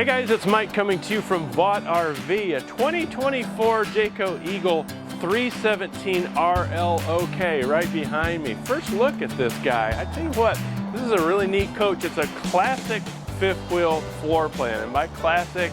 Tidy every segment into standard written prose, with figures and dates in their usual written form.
Hey guys, it's Mike coming to you from Vogt RV, a 2024 Jayco Eagle 317 RLOK right behind me. First look at this guy. I tell you what, this is a really neat coach. It's a classic fifth wheel floor plan, and by classic,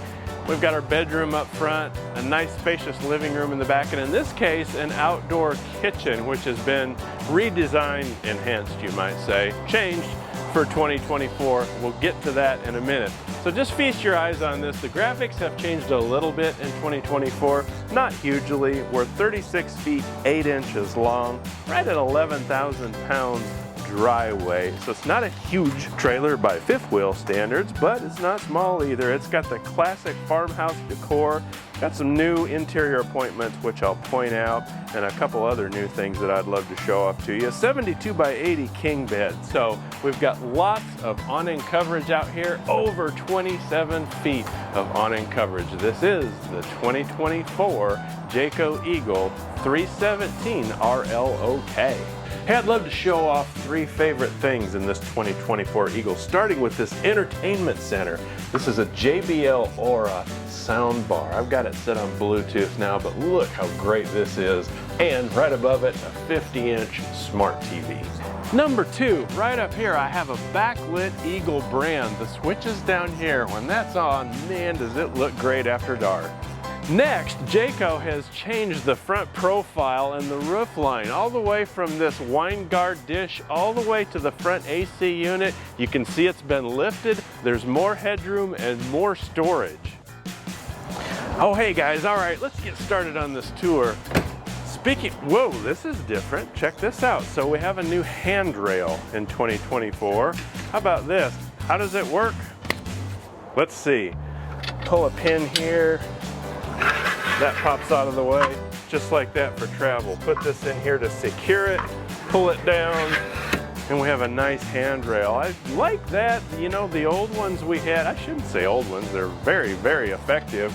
we've got our bedroom up front, a nice spacious living room in the back, and in this case, an outdoor kitchen, which has been redesigned, enhanced, you might say, changed for 2024. We'll get to that in a minute. So just feast your eyes on this. The graphics have changed a little bit in 2024, not hugely. We're 36 feet 8 inches long, right at 11,000 pounds dry weight. So it's not a huge trailer by fifth wheel standards, but it's not small either. It's got the classic farmhouse decor, got some new interior appointments, which I'll point out, and a couple other new things that I'd love to show off to you. 72 by 80 king bed. So we've got lots of awning coverage out here, over 27 feet of awning coverage. This is the 2024 Jayco Eagle 317 RLOK. Hey, I'd love to show off 3 favorite things in this 2024 Eagle, starting with this entertainment center. This is a JBL Aura sound bar. I've got it set on Bluetooth now, but look how great this is. And right above it, a 50-inch smart TV. Number 2, right up here, I have a backlit Eagle brand. The switch is down here. When that's on, man, does it look great after dark. Next, Jayco has changed the front profile and the roof line all the way from this wine guard dish all the way to the front AC unit. You can see it's been lifted. There's more headroom and more storage. Oh, hey guys, all right, let's get started on this tour. Whoa, this is different. Check this out. So we have a new handrail in 2024. How about this? How does it work? Let's see. Pull a pin here. That pops out of the way, just like that for travel. Put this in here to secure it, pull it down, and we have a nice handrail. I like that. You know, the old ones we had, I shouldn't say old ones, they're very, very effective.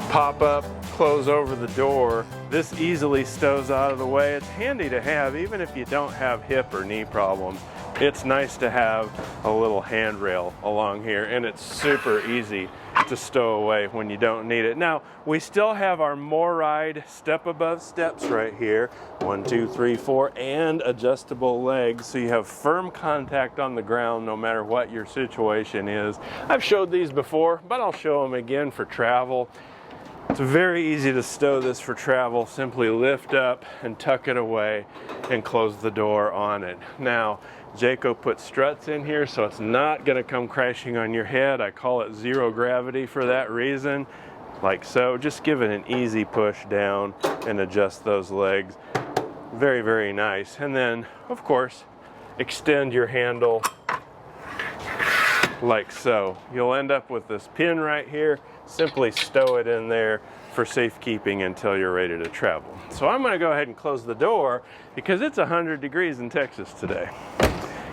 Pop up, close over the door. This easily stows out of the way. It's handy to have, even if you don't have hip or knee problems. It's nice to have a little handrail along here, and it's super easy to stow away when you don't need it. Now, we still have our MORryde step above steps right here. 1, 2, 3, 4, and adjustable legs, so you have firm contact on the ground no matter what your situation is. I've showed these before, but I'll show them again for travel. It's very easy to stow this for travel. Simply lift up and tuck it away and close the door on it. Now, Jayco put struts in here, so it's not going to come crashing on your head. I call it zero gravity for that reason, like so. Just give it an easy push down and adjust those legs. Very, very nice. And then, of course, extend your handle like so. You'll end up with this pin right here. Simply stow it in there for safekeeping until you're ready to travel. So I'm going to go ahead and close the door because it's 100 degrees in Texas today.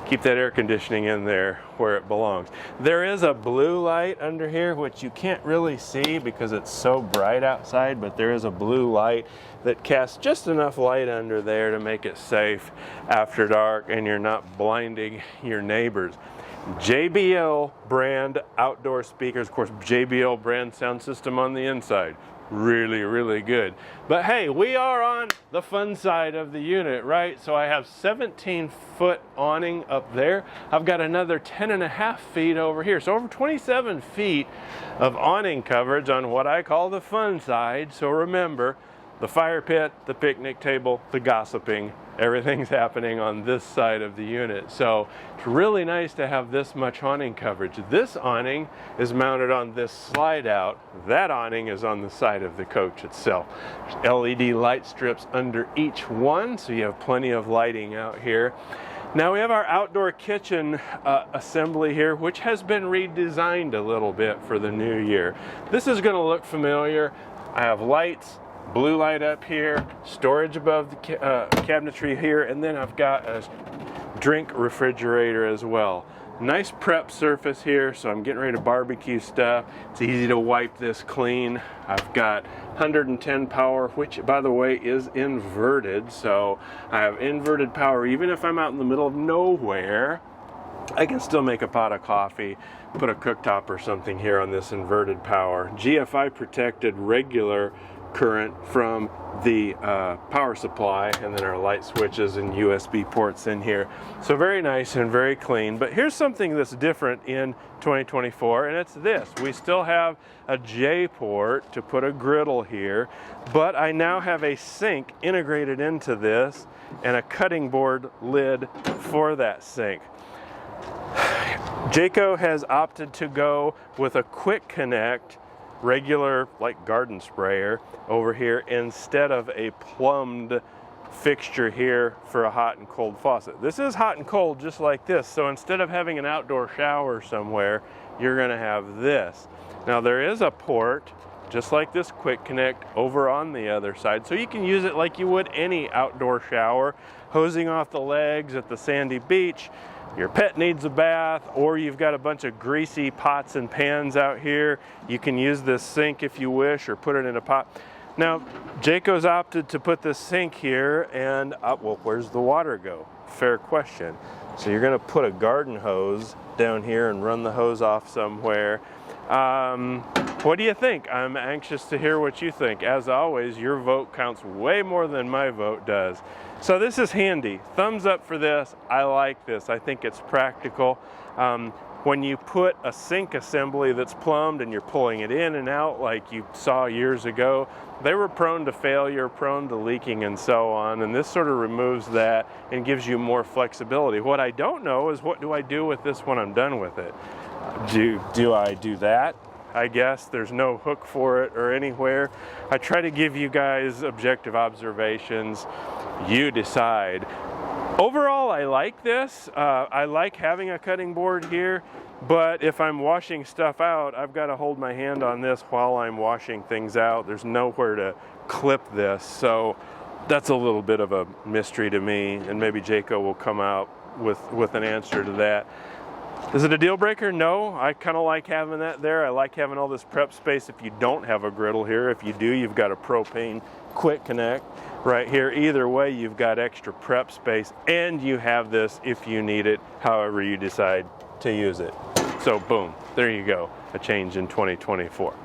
Keep that air conditioning in there where it belongs. There is a blue light under here, which you can't really see because it's so bright outside, but there is a blue light that casts just enough light under there to make it safe after dark and you're not blinding your neighbors. JBL brand outdoor speakers, of course, JBL brand sound system on the inside. Really, really good. But hey, we are on the fun side of the unit, right? So I have 17-foot awning up there. I've got another 10.5 feet over here. So over 27 feet of awning coverage on what I call the fun side. So remember, the fire pit, the picnic table, the gossiping, everything's happening on this side of the unit. So it's really nice to have this much awning coverage. This awning is mounted on this slide out. That awning is on the side of the coach itself. There's LED light strips under each one, so you have plenty of lighting out here. Now we have our outdoor kitchen assembly here, which has been redesigned a little bit for the new year. This is going to look familiar. I have lights, blue light up here, storage above the cabinetry here, and then I've got a drink refrigerator as well. Nice prep surface here, so I'm getting ready to barbecue stuff. It's easy to wipe this clean. I've got 110 power, which by the way is inverted, so I have inverted power even if I'm out in the middle of nowhere. I can still make a pot of coffee, put a cooktop or something here on this inverted power. GFI protected regular current from the power supply, and then our light switches and USB ports in here. So very nice and very clean. But here's something that's different in 2024, and it's this. We still have a J port to put a griddle here, but I now have a sink integrated into this and a cutting board lid for that sink. Jayco has opted to go with a quick connect regular like garden sprayer over here instead of a plumbed fixture here for a hot and cold faucet. This is hot and cold just like this, so instead of having an outdoor shower somewhere, you're going to have this. Now there is a port just like this quick connect over on the other side, so you can use it like you would any outdoor shower, hosing off the legs at the sandy beach. Your pet needs a bath, or you've got a bunch of greasy pots and pans out here. You can use this sink if you wish, or put it in a pot. Now, Jayco's opted to put this sink here, and well, where's the water go? Fair question. So you're gonna put a garden hose down here and run the hose off somewhere. What do you think? I'm anxious to hear what you think. As always, your vote counts way more than my vote does. So this is handy. Thumbs up for this. I like this. I think it's practical. When you put a sink assembly that's plumbed and you're pulling it in and out like you saw years ago, they were prone to failure, prone to leaking and so on, and this sort of removes that and gives you more flexibility. What I don't know is what do I do with this when I'm done with it? Do I do that? I guess there's no hook for it or anywhere. I try to give you guys objective observations. You decide. Overall, I like this. I like having a cutting board here, but if I'm washing stuff out, I've got to hold my hand on this while I'm washing things out. There's nowhere to clip this, so that's a little bit of a mystery to me, and maybe Jayco will come out with an answer to that. Is it a deal breaker? No, I kind of like having that there. I like having all this prep space if you don't have a griddle here. If you do, you've got a propane quick connect right here. Either way, you've got extra prep space, and you have this if you need it, however you decide to use it. So boom, there you go, a change in 2024.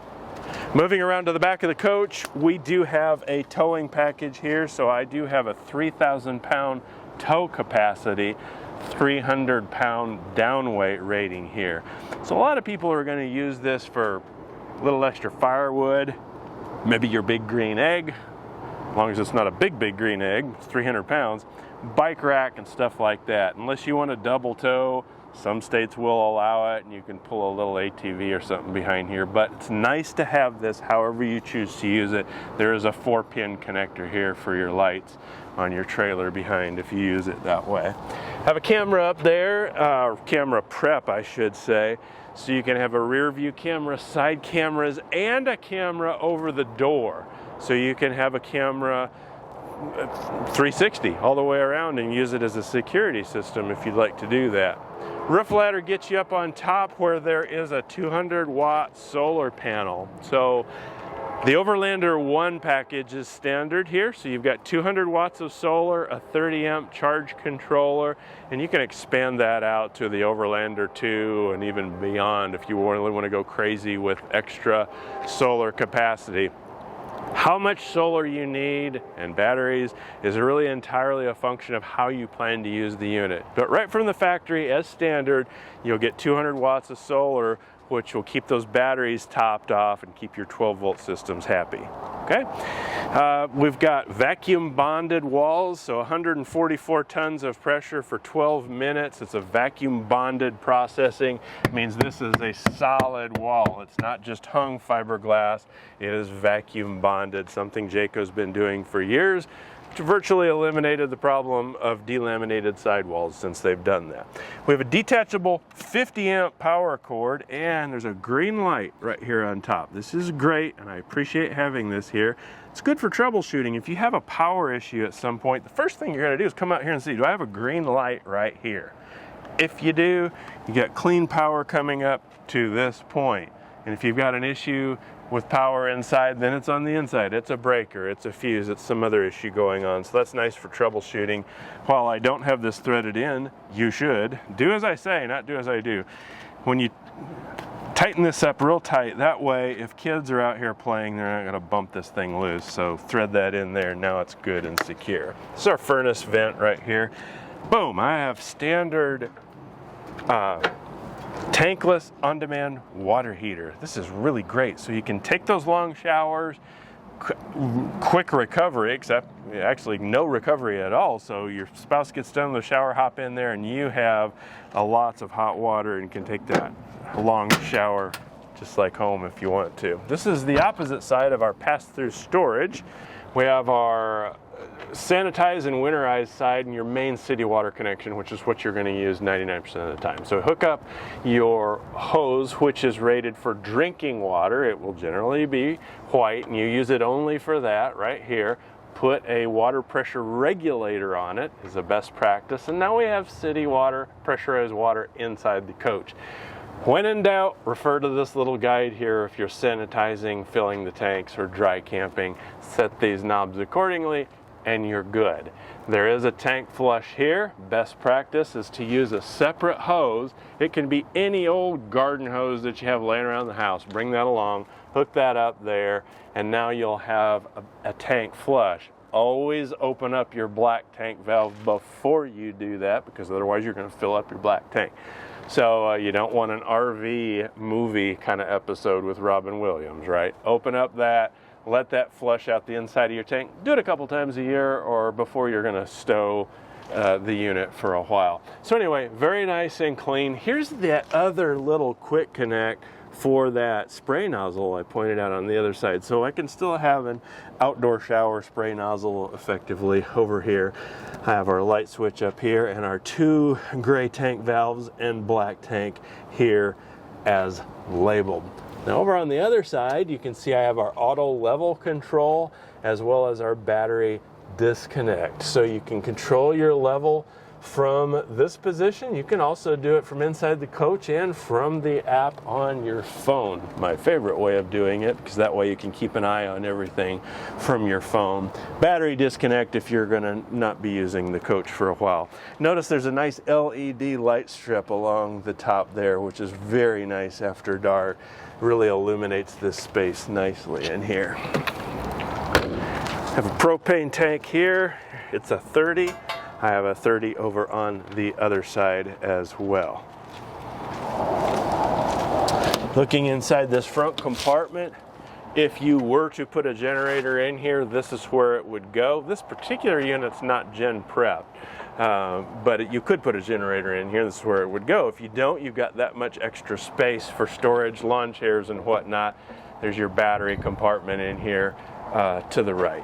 Moving around to the back of the coach, we do have a towing package here. So I do have a 3,000 pound tow capacity, 300 pound down weight rating here. So a lot of people are going to use this for a little extra firewood, maybe your big green egg, as long as it's not a big green egg, it's 300 pounds, bike rack and stuff like that. Unless you want to double tow, some states will allow it and you can pull a little ATV or something behind here, but it's nice to have this however you choose to use it. There is a 4-pin connector here for your lights on your trailer behind if you use it that way. Have a camera up there, camera prep I should say, so you can have a rear view camera, side cameras, and a camera over the door. So you can have a camera 360 all the way around and use it as a security system if you'd like to do that. Roof ladder gets you up on top where there is a 200 watt solar panel. So the Overlander 1 package is standard here, so you've got 200 watts of solar, a 30 amp charge controller, and you can expand that out to the Overlander 2 and even beyond if you really want to go crazy with extra solar capacity. How much solar you need and batteries is really entirely a function of how you plan to use the unit. But right from the factory, as standard, you'll get 200 watts of solar, which will keep those batteries topped off and keep your 12-volt systems happy. Okay? We've got vacuum bonded walls, so 144 tons of pressure for 12 minutes. It's a vacuum bonded processing. It means this is a solid wall. It's not just hung fiberglass. It is vacuum bonded, something Jayco's been doing for years, virtually eliminated the problem of delaminated sidewalls since they've done that. We have a detachable 50 amp power cord, and there's a green light right here on top. This is great, and I appreciate having this here. It's good for troubleshooting. If you have a power issue at some point, the first thing you're going to do is come out here and see, do I have a green light right here? If you do, you got clean power coming up to this point. And if you've got an issue with power inside, then it's on the inside. It's a breaker, it's a fuse, it's some other issue going on. So that's nice for troubleshooting. While I don't have this threaded in, you should do as I say, not do as I do. When you tighten this up real tight, that way if kids are out here playing, they're not going to bump this thing loose. So thread that in there, now it's good and secure. This is our furnace vent right here. Boom, I have standard tankless on-demand water heater. This is really great. So you can take those long showers, quick recovery, except actually no recovery at all. So your spouse gets done with the shower, hop in there, and you have lots of hot water and can take that long shower just like home if you want to. This is the opposite side of our pass-through storage. We have our sanitize and winterize side and your main city water connection, which is what you're going to use 99% of the time. So hook up your hose, which is rated for drinking water. It will generally be white, and you use it only for that right here. Put a water pressure regulator on it is a best practice. And now we have city water, pressurized water inside the coach. When in doubt, refer to this little guide here if you're sanitizing, filling the tanks, or dry camping. Set these knobs accordingly and you're good. There is a tank flush here. Best practice is to use a separate hose. It can be any old garden hose that you have laying around the house. Bring that along, hook that up there, and now you'll have a tank flush. Always open up your black tank valve before you do that, because otherwise you're going to fill up your black tank. So you don't want an RV movie kind of episode with Robin Williams, right? Open up that, let that flush out the inside of your tank. Do it a couple times a year or before you're going to stow the unit for a while. So anyway, very nice and clean. Here's that other little quick connect for that spray nozzle I pointed out on the other side. So I can still have an outdoor shower spray nozzle effectively over here. I have our light switch up here and our two gray tank valves and black tank here as labeled. Now over on the other side, you can see I have our auto level control as well as our battery disconnect. So you can control your level from this position. You can also do it from inside the coach and from the app on your phone. My favorite way of doing it, because that way you can keep an eye on everything from your phone. Battery disconnect if you're going to not be using the coach for a while. Notice there's a nice LED light strip along the top there, which is very nice after dark. Really illuminates this space nicely in here. I have a propane tank here. It's a 30. I have a 30 over on the other side as well. Looking inside this front compartment, if you were to put a generator in here, this is where it would go. This particular unit's not gen prepped, but you could put a generator in here. This is where it would go. If you don't, you've got that much extra space for storage, lawn chairs and whatnot. There's your battery compartment in here to the right.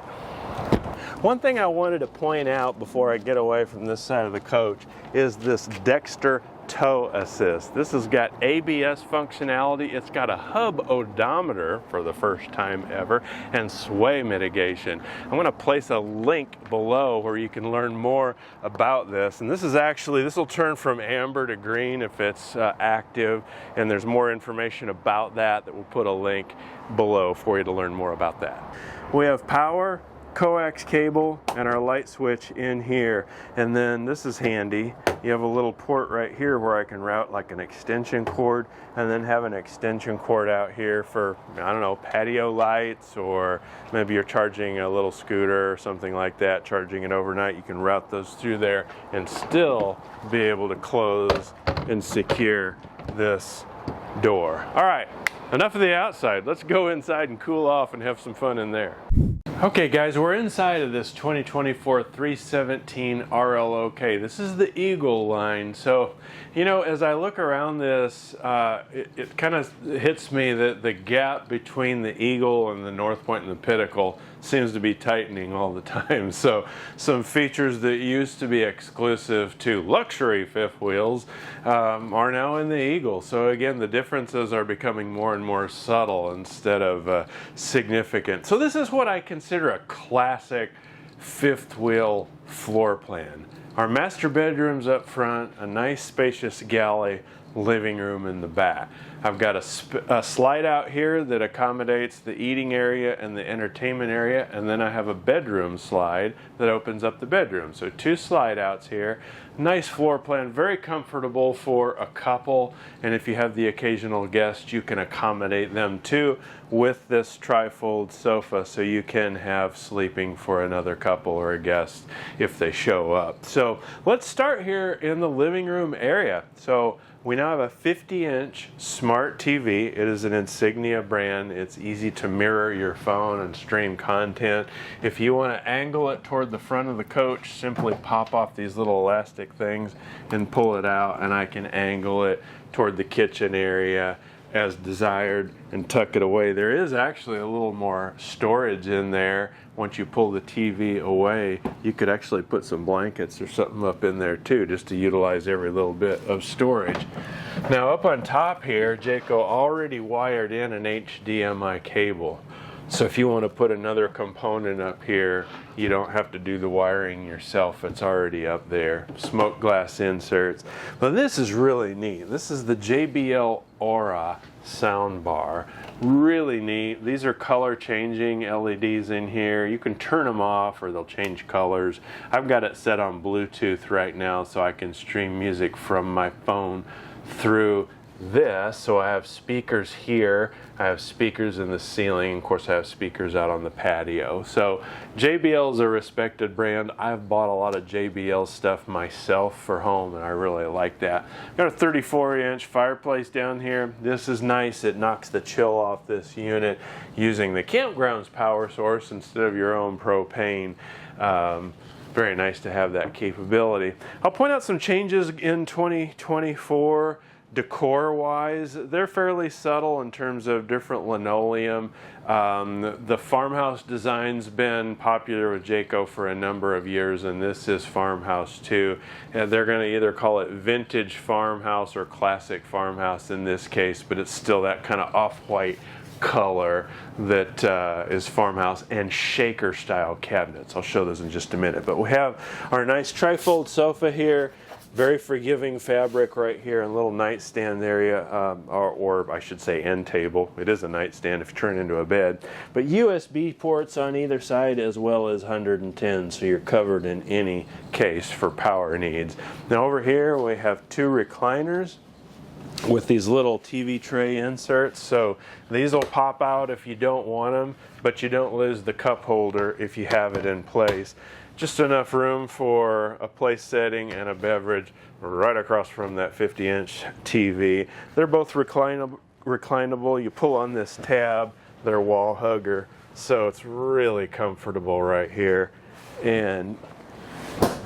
One thing I wanted to point out before I get away from this side of the coach is this Dexter Tow Assist. This has got ABS functionality. It's got a hub odometer for the first time ever and sway mitigation. I'm going to place a link below where you can learn more about this. And this is actually, this will turn from amber to green if it's active, and there's more information about that we'll put a link below for you to learn more about that. We have power, coax cable, and our light switch in here. And then this is handy. You have a little port right here where I can route like an extension cord, and then have an extension cord out here for, I don't know, patio lights, or maybe you're charging a little scooter or something like that, charging it overnight. You can route those through there and still be able to close and secure this door. All right, enough of the outside. Let's go inside and cool off and have some fun in there. Okay guys, we're inside of this 2024 317 RLOK. This is the Eagle line. So, you know, as I look around this, it kind of hits me that the gap between the Eagle and the North Point and the Pinnacle seems to be tightening all the time. So some features that used to be exclusive to luxury fifth wheels are now in the Eagle. So again, the differences are becoming more and more subtle instead of significant. So this is what I consider a classic fifth wheel floor plan. Our master bedroom's up front, a nice spacious galley, living room in the back. I've got a slide out here that accommodates the eating area and the entertainment area, and then I have a bedroom slide that opens up the bedroom. So 2 slide outs here. Nice floor plan, very comfortable for a couple, and if you have the occasional guest, you can accommodate them too with this trifold sofa, so you can have sleeping for another couple or a guest if they show up. So let's start here in the living room area. So we now have a 50-inch smart TV. It is an Insignia brand. It's easy to mirror your phone and stream content. If you want to angle it toward the front of the coach, simply pop off these little elastic things and pull it out, and I can angle it toward the kitchen area as desired and tuck it away. There is actually a little more storage in there. Once you pull the TV away, you could actually put some blankets or something up in there too, just to utilize every little bit of storage. Now up on top here, Jayco already wired in an HDMI cable. So if you want to put another component up here, you don't have to do the wiring yourself. It's already up there. Smoke glass inserts. But this is really neat. This is the JBL Aura sound bar. Really neat. These are color changing LEDs in here. You can turn them off or they'll change colors. I've got it set on Bluetooth right now so I can stream music from my phone through this. So I have speakers here, I have speakers in the ceiling, of course I have speakers out on the patio. So JBL is a respected brand. I've bought a lot of JBL stuff myself for home, and I really like that. Got a 34-inch fireplace down here. This is nice. It knocks the chill off this unit using the campground's power source instead of your own propane. Very nice to have that capability. I'll point out some changes in 2024. Decor-wise, they're fairly subtle in terms of different linoleum. The farmhouse design's been popular with Jayco for a number of years, and this is farmhouse too. And they're going to either call it vintage farmhouse or classic farmhouse in this case, but it's still that kind of off-white color that is farmhouse, and shaker style cabinets. I'll show those in just a minute. But we have our nice trifold sofa here. Very forgiving fabric right here, and a little nightstand area, or I should say end table. It is a nightstand if you turn it into a bed. But USB ports on either side as well as 110, so you're covered in any case for power needs. Now over here we have 2 recliners with these little TV tray inserts. So these will pop out if you don't want them, but you don't lose the cup holder if you have it in place. Just enough room for a place setting and a beverage right across from that 50-inch TV. They're both reclinable. You pull on this tab, they're wall hugger, so it's really comfortable right here and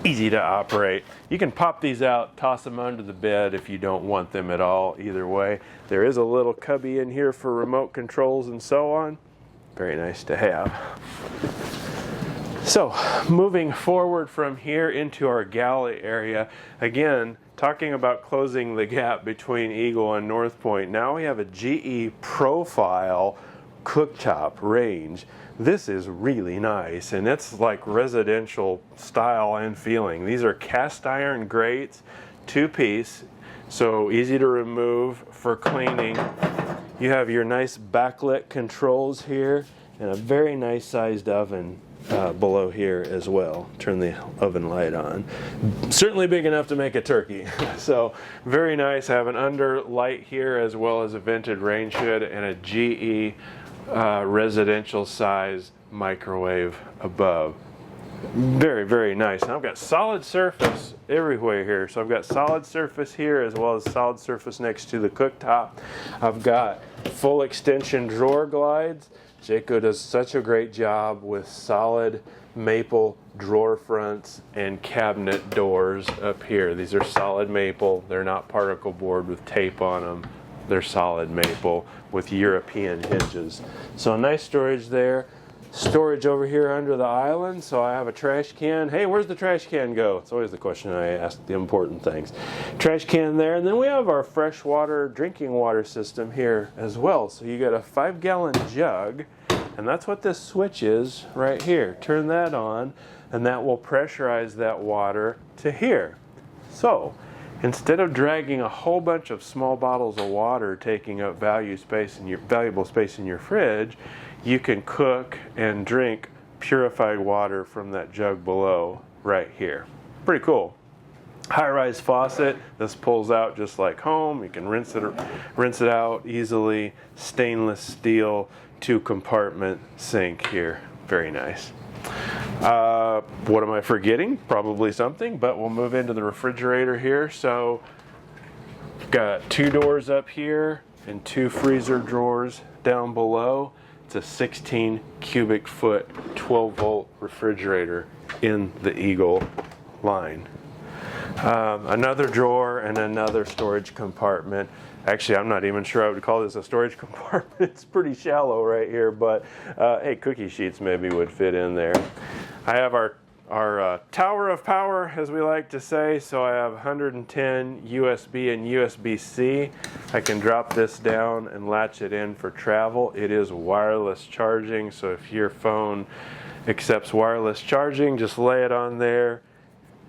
easy to operate. You can pop these out, toss them under the bed if you don't want them at all. Either way, there is a little cubby in here for remote controls and so on. Very nice to have. So moving forward from here into our galley area, again, talking about closing the gap between Eagle and North Point, now we have a GE profile cooktop range. This is really nice, and it's like residential style and feeling. These are cast iron grates, 2-piece, so easy to remove for cleaning. You have your nice backlit controls here and a very nice sized oven below here as well. Turn the oven light on. Certainly big enough to make a turkey. So very nice. I have an under light here as well as a vented range hood and a GE residential size microwave above. Very, very nice. And I've got solid surface everywhere here. So I've got solid surface here as well as solid surface next to the cooktop. I've got full extension drawer glides. Jayco does such a great job with solid maple drawer fronts and cabinet doors up here. These are solid maple. They're not particle board with tape on them. They're solid maple with European hinges. So nice storage there. Storage over here under the island, so I have a trash can. Hey, where's the trash can go? It's always the question I ask, the important things. Trash can there, and then we have our freshwater drinking water system here as well. So you got a 5-gallon jug, and that's what this switch is right here. Turn that on, and that will pressurize that water to here. So Instead of dragging a whole bunch of small bottles of water taking up valuable space in your fridge, you can cook and drink purified water from that jug below right here. Pretty cool. High-rise faucet. This pulls out just like home. You can rinse it out easily. Stainless steel 2-compartment sink here. Very nice. What am I forgetting? Probably something, but we'll move into the refrigerator here. So we've got 2 doors up here and 2 freezer drawers down below. It's a 16 cubic foot 12-volt refrigerator in the Eagle line. Another drawer and another storage compartment. Actually, I'm not even sure I would call this a storage compartment. It's pretty shallow right here, but hey, cookie sheets maybe would fit in there. I have our tower of power, as we like to say. So I have 110 USB and USB-C. I can drop this down and latch it in for travel. It is wireless charging, so if your phone accepts wireless charging, just lay it on there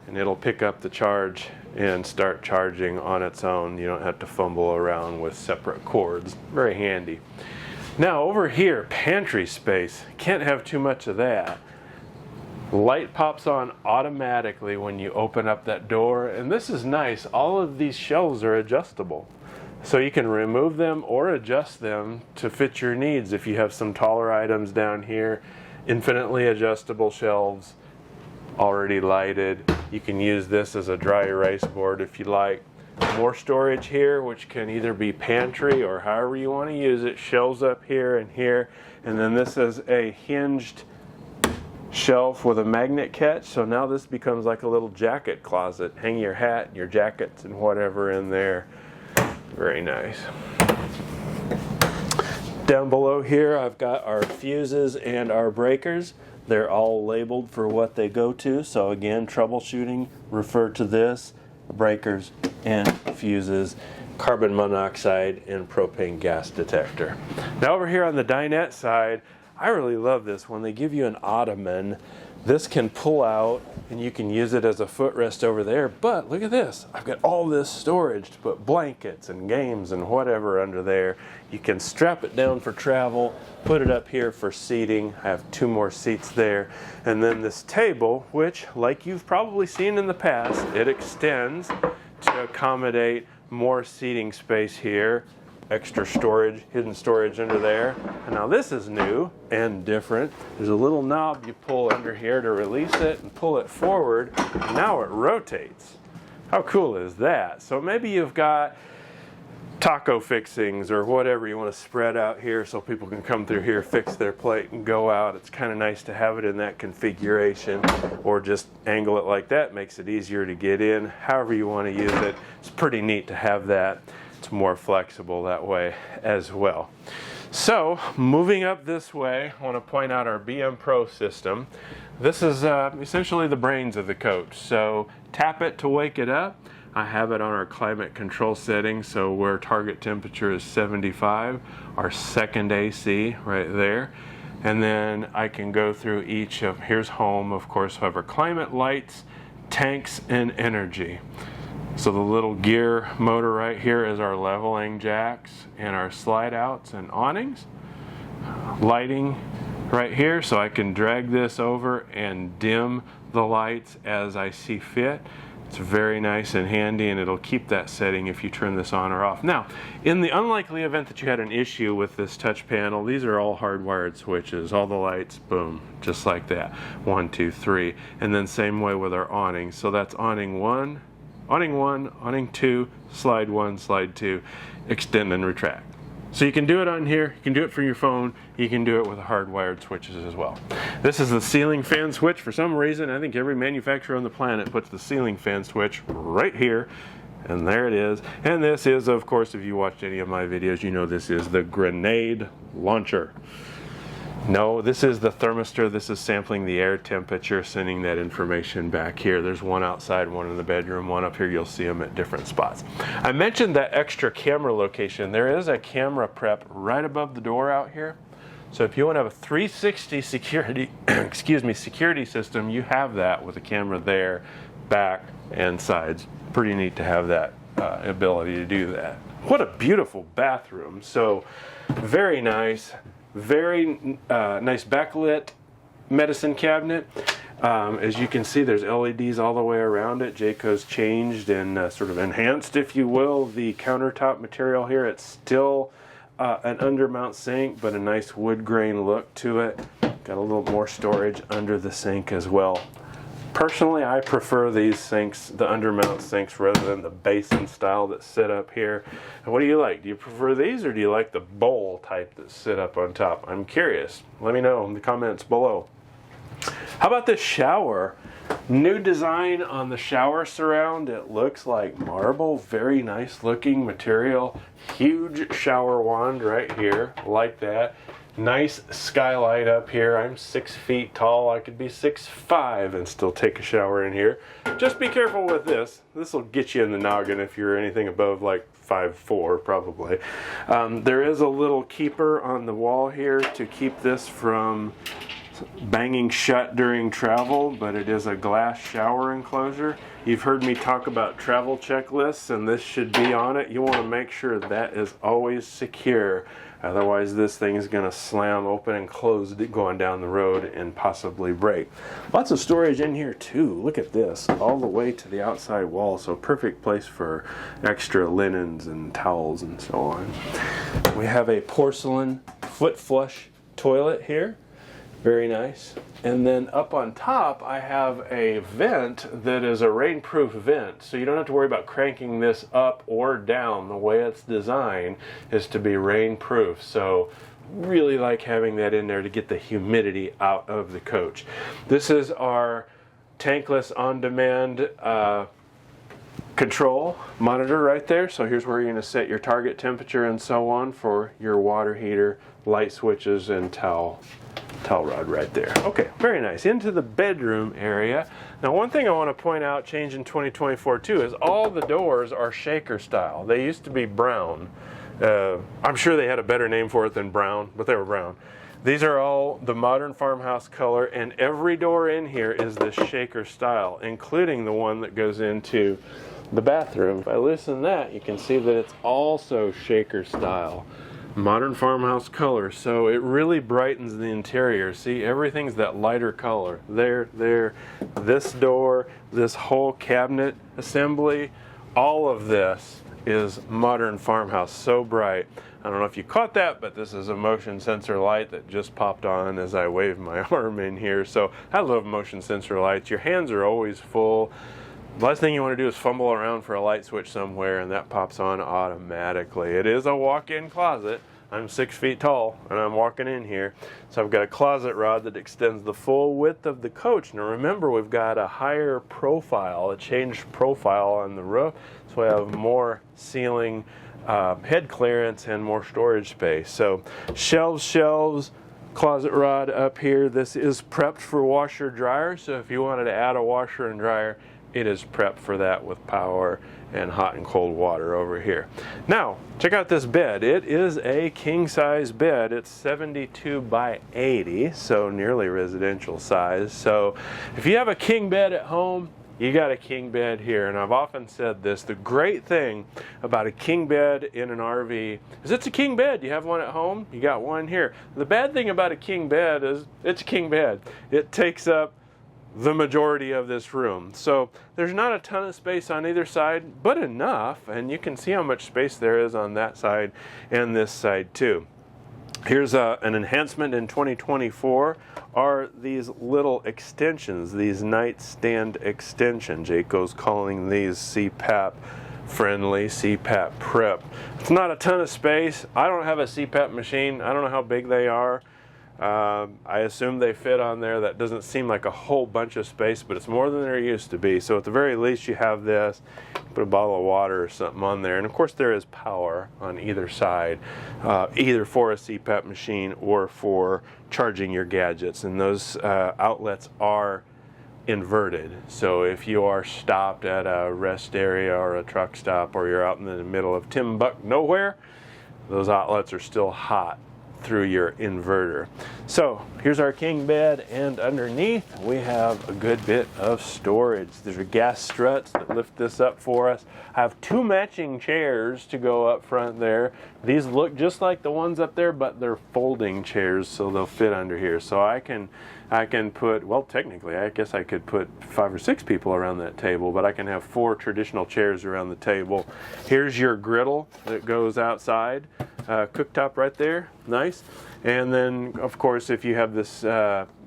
and it'll pick up the charge and start charging on its own. You don't have to fumble around with separate cords. Very handy. Now over here, pantry space. Can't have too much of that. Light pops on automatically when you open up that door, and this is nice. All of these shelves are adjustable. So you can remove them or adjust them to fit your needs. If you have some taller items down here, infinitely adjustable shelves, already lighted. You can use this as a dry erase board if you like. More storage here, which can either be pantry or however you want to use it. Shelves up here and here. And then this is a hinged shelf with a magnet catch. So now this becomes like a little jacket closet. Hang your hat, your jackets, and whatever in there. Very nice. Down below here, I've got our fuses and our breakers. They're all labeled for what they go to. So again, troubleshooting, refer to this, breakers and fuses, carbon monoxide and propane gas detector. Now over here on the dinette side, I really love this. When they give you an ottoman, this can pull out and you can use it as a footrest over there. But look at this. I've got all this storage to put blankets and games and whatever under there. You can strap it down for travel, put it up here for seating. I have 2 more seats there. And then this table, which, like you've probably seen in the past, it extends to accommodate more seating space here. Extra storage, hidden storage under there. And now this is new and different. There's a little knob you pull under here to release it and pull it forward. And now it rotates. How cool is that? So maybe you've got taco fixings or whatever you want to spread out here so people can come through here, fix their plate and go out. It's kind of nice to have it in that configuration, or just angle it like that. Makes it easier to get in. However you want to use it. It's pretty neat to have that. It's more flexible that way as well. So moving up this way, I want to point out our BMPro System. This is essentially the brains of the coach. So tap it to wake it up. I have it on our climate control setting, so where target temperature is 75, our second AC right there. And then I can go through each of, here's home, of course, we have our climate, lights, tanks, and energy. So the little gear motor right here is our leveling jacks and our slide outs and awnings. Lighting right here, so I can drag this over and dim the lights as I see fit. It's very nice and handy, and it'll keep that setting if you turn this on or off. Now, in the unlikely event that you had an issue with this touch panel, these are all hardwired switches. All the lights, boom, just like that. 1, 2, 3. And then same way with our awnings. So that's awning 1, awning 2, slide 1, slide 2, extend and retract. So you can do it on here, you can do it from your phone, you can do it with hardwired switches as well. This is the ceiling fan switch. For some reason, I think every manufacturer on the planet puts the ceiling fan switch right here, and there it is. And this is, of course, if you watched any of my videos, you know this is the grenade launcher. No, this is the thermistor. This is sampling the air temperature, sending that information back here. There's one outside, one in the bedroom, one up here. You'll see them at different spots. I mentioned that extra camera location. There is a camera prep right above the door out here. So if you want to have a 360 security, security system, you have that with a camera there, back, and sides. Pretty neat to have that ability to do that. What a beautiful bathroom. So very nice, very nice backlit medicine cabinet. As you can see, there's LEDs all the way around it. Jayco's changed and sort of enhanced, if you will, the countertop material here. It's still an undermount sink, but a nice wood grain look to it. Got a little more storage under the sink as well. Personally, I prefer these sinks, the undermount sinks, rather than the basin style that sit up here. And what do you like? Do you prefer these, or do you like the bowl type that sit up on top? I'm curious. Let me know in the comments below. How about this shower? New design on the shower surround. It looks like marble. Very nice looking material. Huge shower wand right here, like that. Nice skylight up here. I'm 6 feet tall. I could be 6'5" and still take a shower in here. Just be careful with this. This will get you in the noggin if you're anything above like 5'4", probably. There is a little keeper on the wall here to keep this from banging shut during travel, but it is a glass shower enclosure. You've heard me talk about travel checklists, and this should be on it. You want to make sure that is always secure. Otherwise, this thing is going to slam open and close going down the road and possibly break. Lots of storage in here too. Look at this, all the way to the outside wall. So perfect place for extra linens and towels and so on. We have a porcelain foot flush toilet here. Very nice. And then up on top, I have a vent that is a rainproof vent. So you don't have to worry about cranking this up or down. The way it's designed is to be rainproof. So really like having that in there to get the humidity out of the coach. This is our tankless on-demand control monitor right there. So here's where you're going to set your target temperature and so on for your water heater, light switches, and towel rod right there. Okay, very nice. Into the bedroom area. Now, one thing I want to point out, change in 2024 too, is all the doors are shaker style. They used to be brown. I'm sure they had a better name for it than brown, but they were brown. These are all the modern farmhouse color, and every door in here is this shaker style, including the one that goes into the bathroom. If I loosen that, you can see that it's also shaker style. Modern farmhouse color, so it really brightens the interior. See, everything's that lighter color. There, this door, this whole cabinet assembly, all of this is modern farmhouse, so bright. I don't know if you caught that, but this is a motion sensor light that just popped on as I waved my arm in here. So I love motion sensor lights. Your hands are always full. The last thing you want to do is fumble around for a light switch somewhere and that pops on automatically. It is a walk-in closet. I'm 6 feet tall and I'm walking in here. So I've got a closet rod that extends the full width of the coach. Now remember, we've got a higher profile, a changed profile on the roof. So we have more ceiling head clearance and more storage space. So shelves, closet rod up here. This is prepped for washer dryer. So if you wanted to add a washer and dryer, it is prepped for that with power and hot and cold water over here. Now, check out this bed. It is a king size bed. It's 72 by 80, so nearly residential size. So if you have a king bed at home, you got a king bed here. And I've often said this, the great thing about a king bed in an RV is it's a king bed. You have one at home, you got one here. The bad thing about a king bed is it's a king bed. It takes up the majority of this room. So there's not a ton of space on either side, but enough, and you can see how much space there is on that side and this side too. Here's an enhancement in 2024 are these little extensions, these nightstand extensions. Jayco's calling these CPAP friendly, CPAP prep. It's not a ton of space. I don't have a CPAP machine. I don't know how big they are. I assume they fit on there. That doesn't seem like a whole bunch of space, but it's more than there used to be. So at the very least, you have this, put a bottle of water or something on there. And of course, there is power on either side, either for a CPAP machine or for charging your gadgets. And those outlets are inverted. So if you are stopped at a rest area or a truck stop, or you're out in the middle of Timbuk nowhere, those outlets are still hot through your inverter. So here's our king bed, and underneath we have a good bit of storage. There's a gas struts that lift this up for us. I have 2 matching chairs to go up front there. These look just like the ones up there, but they're folding chairs, so they'll fit under here. So I can put, well, technically I guess I could put 5 or 6 people around that table, but I can have 4 traditional chairs around the table. Here's your griddle that goes outside, cooktop right there, nice. And then, of course, if you have this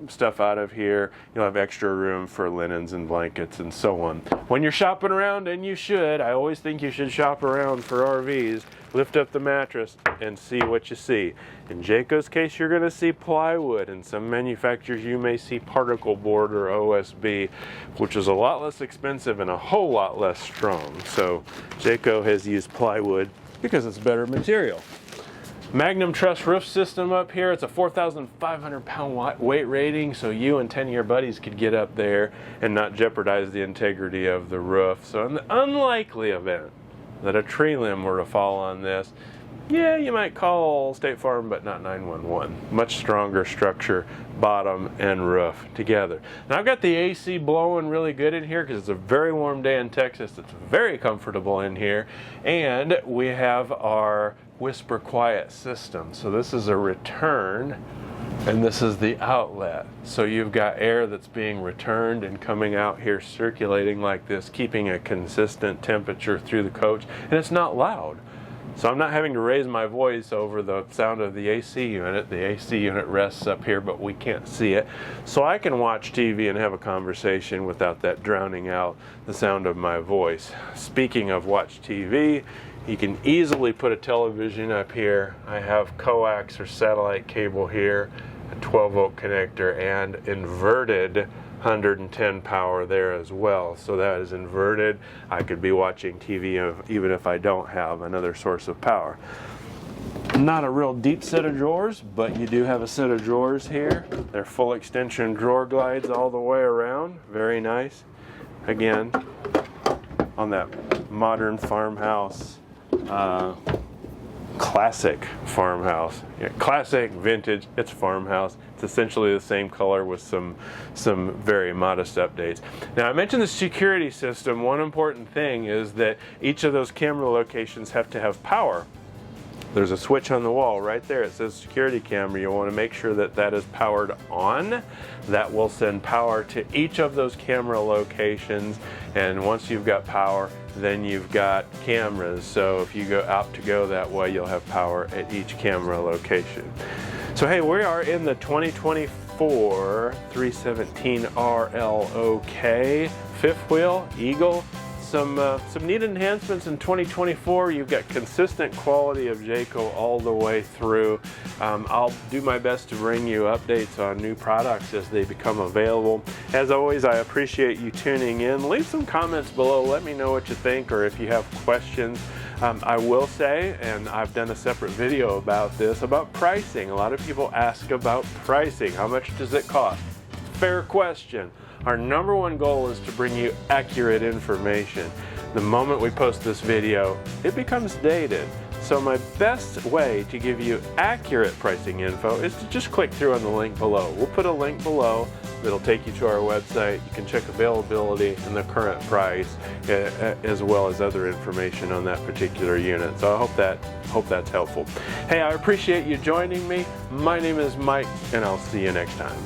stuff out of here, you'll have extra room for linens and blankets and so on. When you're shopping around, and you should, I always think you should shop around for RVs, lift up the mattress and see what you see. In Jayco's case, you're going to see plywood. In some manufacturers, you may see particle board or OSB, which is a lot less expensive and a whole lot less strong. So Jayco has used plywood because it's better material. Magnum truss roof system up here. It's a 4,500 pound weight rating, so you and 10 of your buddies could get up there and not jeopardize the integrity of the roof. So in the unlikely event that a tree limb were to fall on this, yeah, you might call State Farm, but not 911. Much stronger structure, bottom and roof together. Now I've got the AC blowing really good in here because it's a very warm day in Texas. It's very comfortable in here. And we have our whisper quiet system. So this is a return, and this is the outlet. So you've got air that's being returned and coming out here circulating like this, keeping a consistent temperature through the coach, and it's not loud. So I'm not having to raise my voice over the sound of the AC unit. The AC unit rests up here, but we can't see it. So I can watch TV and have a conversation without that drowning out the sound of my voice. Speaking of watch TV, you can easily put a television up here. I have coax or satellite cable here, a 12-volt connector, and inverted 110 power there as well. So that is inverted. I could be watching TV even if I don't have another source of power. Not a real deep set of drawers, but you do have a set of drawers here. They're full extension drawer glides all the way around. Very nice. Again, on that modern farmhouse, classic farmhouse. Yeah, classic, vintage, it's farmhouse. It's essentially the same color with some very modest updates. Now I mentioned the security system. One important thing is that each of those camera locations have to have power. There's a switch on the wall right there. It says security camera. You want to make sure that that is powered on. That will send power to each of those camera locations. And once you've got power, then you've got cameras. So if you go out to go that way, you'll have power at each camera location. So hey, we are in the 2024 317 RLOK fifth wheel Eagle. Some neat enhancements in 2024. You've got consistent quality of Jayco all the way through. I'll do my best to bring you updates on new products as they become available. As always, I appreciate you tuning in. Leave some comments below. Let me know what you think, or if you have questions. I will say, and I've done a separate video about this, about pricing. A lot of people ask about pricing. How much does it cost? Fair question. Our number one goal is to bring you accurate information. The moment we post this video, it becomes dated. So my best way to give you accurate pricing info is to just click through on the link below. We'll put a link below that'll take you to our website. You can check availability and the current price, as well as other information on that particular unit. So I hope that's helpful. Hey, I appreciate you joining me. My name is Mike, and I'll see you next time.